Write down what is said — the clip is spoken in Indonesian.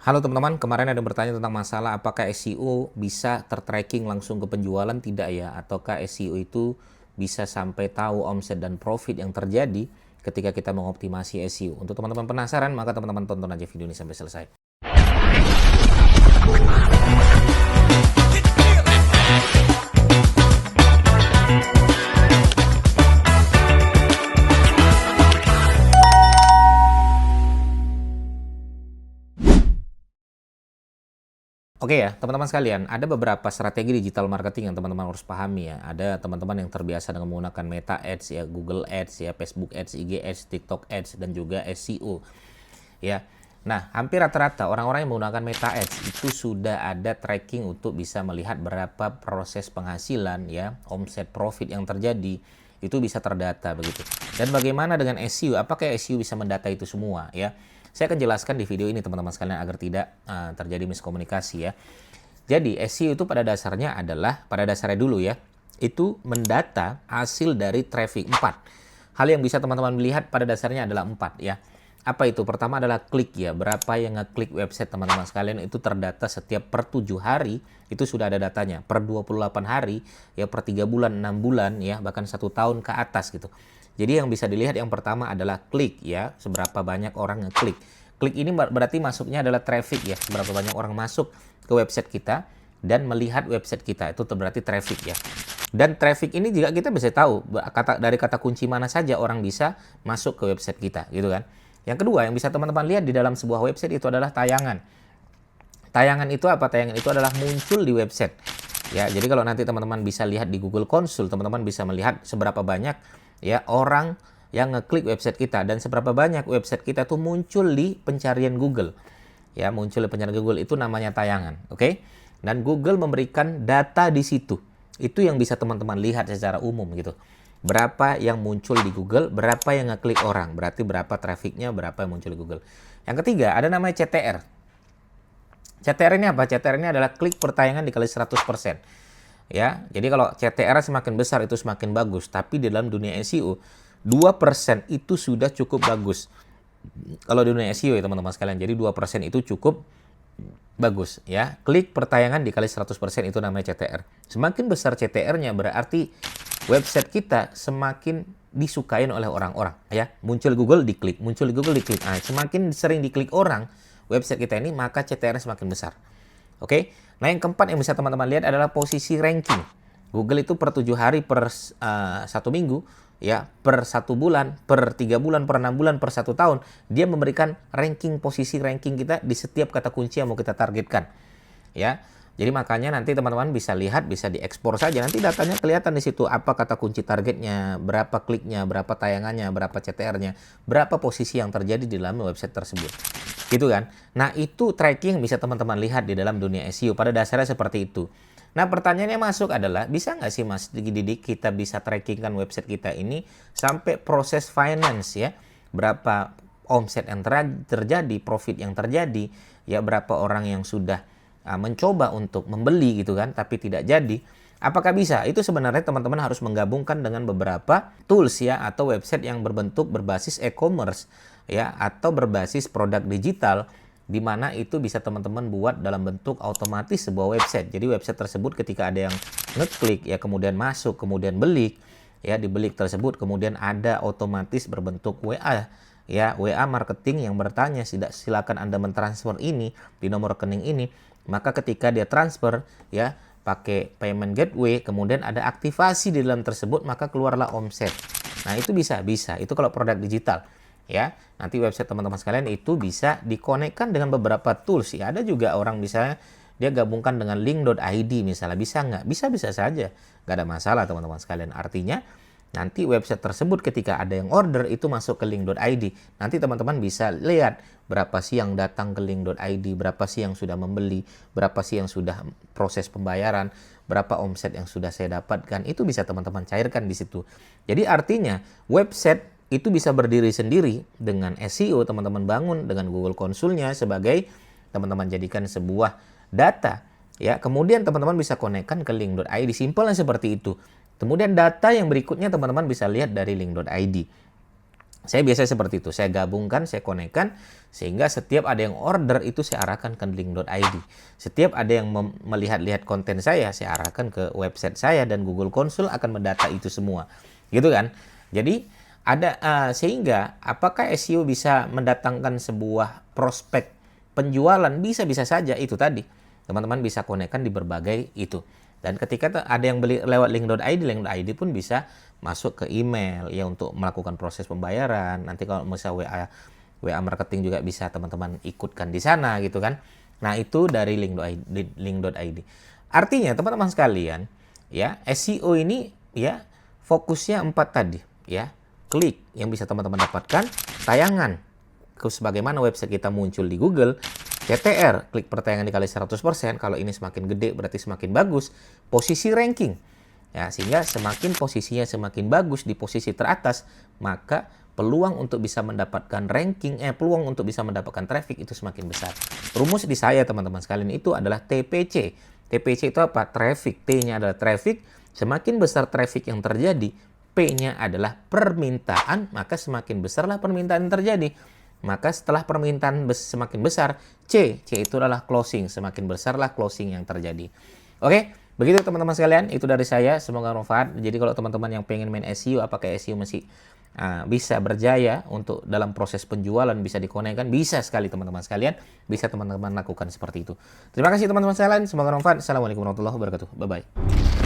Halo teman-teman, kemarin ada yang bertanya tentang masalah apakah SEO bisa tertracking langsung ke penjualan, tidak ya? Ataukah SEO itu bisa sampai tahu omset dan profit yang terjadi ketika kita mengoptimasi SEO? Untuk teman-teman penasaran, maka teman-teman tonton aja video ini sampai selesai. Oke ya, teman-teman sekalian, ada beberapa strategi digital marketing yang teman-teman harus pahami ya. Ada teman-teman yang terbiasa dengan menggunakan Meta Ads ya, Google Ads ya, Facebook Ads, IG Ads, TikTok Ads, dan juga SEO ya. Nah, hampir rata-rata orang-orang yang menggunakan Meta Ads itu sudah ada tracking untuk bisa melihat berapa proses penghasilan ya, omset profit yang terjadi itu bisa terdata begitu. Dan bagaimana dengan SEO? Apakah SEO bisa mendata itu semua ya? Saya akan jelaskan di video ini teman-teman sekalian agar tidak terjadi miskomunikasi ya. Jadi SEO itu pada dasarnya dulu ya, itu mendata hasil dari traffic 4. Hal yang bisa teman-teman lihat pada dasarnya adalah 4 ya. Apa itu? Pertama adalah klik ya. Berapa yang ngeklik website teman-teman sekalian itu terdata setiap per 7 hari, itu sudah ada datanya. Per 28 hari, ya per 3 bulan, 6 bulan ya, bahkan 1 tahun ke atas gitu. Jadi yang bisa dilihat yang pertama adalah klik ya, seberapa banyak orang ngeklik. Klik ini berarti masuknya adalah traffic ya, seberapa banyak orang masuk ke website kita dan melihat website kita, itu berarti traffic ya. Dan traffic ini juga kita bisa tahu dari kata kunci mana saja orang bisa masuk ke website kita gitu kan. Yang kedua yang bisa teman-teman lihat di dalam sebuah website itu adalah tayangan. Tayangan itu apa? Tayangan itu adalah muncul di website. Ya, jadi kalau nanti teman-teman bisa lihat di Google Console, teman-teman bisa melihat seberapa banyak ya orang yang ngeklik website kita dan seberapa banyak website kita tuh muncul di pencarian Google. Ya, muncul di pencarian Google itu namanya tayangan, oke? Dan Google memberikan data di situ. Itu yang bisa teman-teman lihat secara umum gitu. Berapa yang muncul di Google, berapa yang ngeklik orang, berarti berapa trafficnya, berapa yang muncul di Google. Yang ketiga, ada namanya CTR. CTR ini apa? CTR ini adalah klik per tayangan dikali 100%. Ya, jadi kalau CTR semakin besar itu semakin bagus, tapi di dalam dunia SEO 2% itu sudah cukup bagus. Kalau di dunia SEO ya teman-teman sekalian, jadi 2% itu cukup bagus ya. Klik per tayangan dikali 100% itu namanya CTR. Semakin besar CTR-nya berarti website kita semakin disukain oleh orang-orang ya. Muncul Google diklik, muncul di Google diklik. Nah, semakin sering diklik orang website kita ini, maka CTR semakin besar. Oke. Nah, yang keempat yang bisa teman-teman lihat adalah posisi ranking. Google itu per 7 hari, per 1 minggu, ya, per 1 bulan, per 3 bulan, per 6 bulan, per 1 tahun, dia memberikan posisi ranking kita di setiap kata kunci yang mau kita targetkan. Ya. Jadi makanya nanti teman-teman bisa lihat, bisa diekspor saja. Nanti datanya kelihatan di situ apa kata kunci targetnya, berapa kliknya, berapa tayangannya, berapa CTR-nya, berapa posisi yang terjadi di dalam website tersebut. Gitu kan? Nah, itu tracking bisa teman-teman lihat di dalam dunia SEO. Pada dasarnya seperti itu. Nah, pertanyaannya masuk adalah, bisa nggak sih Mas Didik kita bisa trackingkan website kita ini sampai proses finance ya? Berapa omset yang terjadi, profit yang terjadi, ya berapa orang yang sudah mencoba untuk membeli gitu kan, tapi tidak jadi. Apakah bisa? Itu sebenarnya teman-teman harus menggabungkan dengan beberapa tools ya, atau website yang berbasis e-commerce ya, atau berbasis produk digital, di mana itu bisa teman-teman buat dalam bentuk otomatis sebuah website. Jadi website tersebut ketika ada yang ngeklik ya, kemudian masuk, kemudian beli ya, di beli tersebut kemudian ada otomatis berbentuk WA ya, WA marketing yang bertanya silakan Anda mentransfer ini di nomor rekening ini. Maka ketika dia transfer ya pakai payment gateway, kemudian ada aktivasi di dalam tersebut, maka keluarlah omset. Nah, itu bisa. Itu kalau produk digital. Ya, nanti website teman-teman sekalian itu bisa dikonekkan dengan beberapa tools ya. Ada juga orang misalnya dia gabungkan dengan link.id misalnya, bisa nggak? Bisa saja, nggak ada masalah teman-teman sekalian. Artinya nanti website tersebut ketika ada yang order itu masuk ke link.id. Nanti teman-teman bisa lihat berapa sih yang datang ke link.id, berapa sih yang sudah membeli, berapa sih yang sudah proses pembayaran, berapa omset yang sudah saya dapatkan. Itu bisa teman-teman cairkan di situ. Jadi artinya website itu bisa berdiri sendiri dengan SEO teman-teman bangun dengan Google Console-nya sebagai teman-teman jadikan sebuah data. Ya, kemudian teman-teman bisa konekkan ke link.id. Simpelnya seperti itu. Kemudian data yang berikutnya teman-teman bisa lihat dari link.id. Saya biasa seperti itu, saya gabungkan, saya konekkan, sehingga setiap ada yang order itu saya arahkan ke link.id. Setiap ada yang melihat-lihat konten saya arahkan ke website saya, dan Google Console akan mendata itu semua. Gitu kan? Jadi, ada sehingga apakah SEO bisa mendatangkan sebuah prospek penjualan? Bisa-bisa saja, itu tadi. Teman-teman bisa konekkan di berbagai itu. Dan ketika ada yang beli lewat link.id pun bisa masuk ke email ya untuk melakukan proses pembayaran. Nanti kalau misalnya WA marketing juga bisa teman-teman ikutkan di sana gitu kan. Nah, itu dari link.id. Artinya teman-teman sekalian, ya, SEO ini ya fokusnya 4 tadi, ya. Klik yang bisa teman-teman dapatkan, tayangan sebagaimana website kita muncul di Google, CTR, klik pertayangan dikali 100%, kalau ini semakin gede berarti semakin bagus, posisi ranking. Ya, sehingga semakin posisinya semakin bagus di posisi teratas, maka peluang untuk bisa mendapatkan ranking, peluang untuk bisa mendapatkan traffic itu semakin besar. Rumus di saya teman-teman sekalian itu adalah TPC. TPC itu apa? Traffic. T-nya adalah traffic. Semakin besar traffic yang terjadi, P-nya adalah permintaan, maka semakin besarlah permintaan yang terjadi. Maka setelah permintaan semakin besar, C itu adalah closing. Semakin besarlah closing yang terjadi. Oke, begitu teman-teman sekalian. Itu dari saya. Semoga bermanfaat. Jadi kalau teman-teman yang pengen main SEO, apakah SEO masih bisa berjaya untuk dalam proses penjualan, bisa dikonekkan? Bisa sekali teman-teman sekalian. Bisa teman-teman lakukan seperti itu. Terima kasih teman-teman sekalian. Semoga bermanfaat. Assalamualaikum warahmatullahi wabarakatuh. Bye-bye.